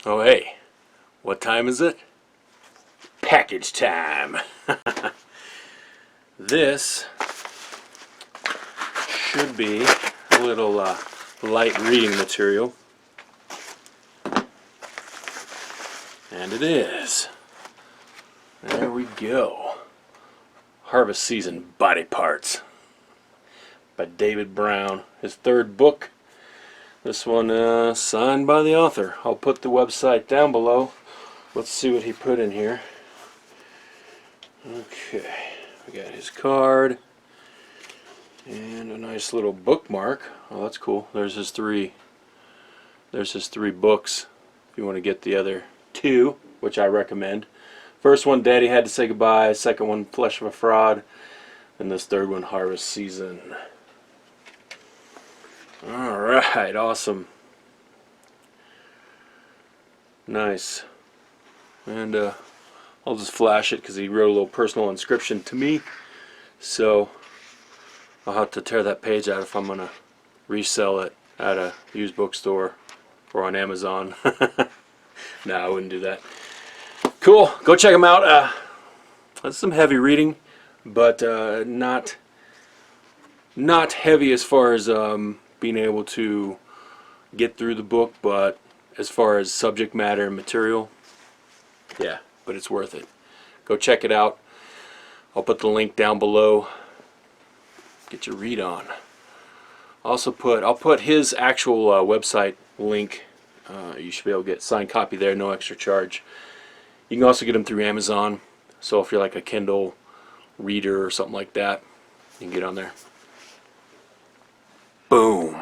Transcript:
Oh hey, what time is it? Package time! This should be a little light reading material. And it is. There we go. Harvest Season Body Parts by David Brown. His third book. This one signed by the author. I'll put the website down below. Let's see what he put in here. Okay, we got his card and a nice little bookmark. Oh, that's cool. There's his three books. If you want to get the other two, which I recommend. First one, Daddy Had to Say Goodbye. Second one, Flesh of a Fraud. And this third one, Harvest Season. Alright, awesome. Nice. And I'll just flash it because he wrote a little personal inscription to me. So I'll have to tear that page out if I'm going to resell it at a used bookstore or on Amazon. No, I wouldn't do that. Cool. Go check them out. That's some heavy reading, but not heavy as far as being able to get through the book, but as far as subject matter and material, yeah, but it's worth it. Go check it out. I'll put the link down below. Get your read on. I'll put his actual website link. You should be able to get a signed copy there, no extra charge. You can also get them through Amazon. So if you're like a Kindle reader or something like that, you can get on there. Boom.